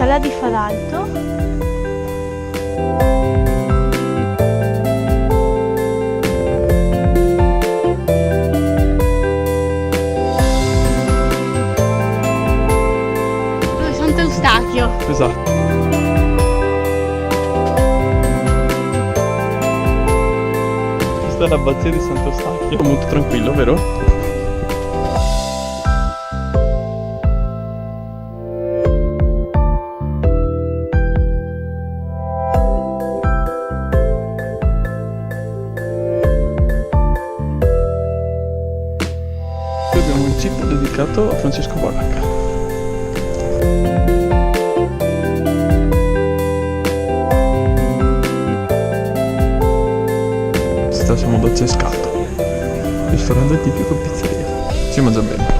Cala di Faralto. Sant'Eustachio. Esatto. Questa è l'abbazia di Sant'Eustachio. Molto tranquillo, vero? Qui abbiamo un jeep dedicato a Francesco Baracca. Siamo a Dolce Scaldo, ristorante tipico e pizzeria. Si mangia bene.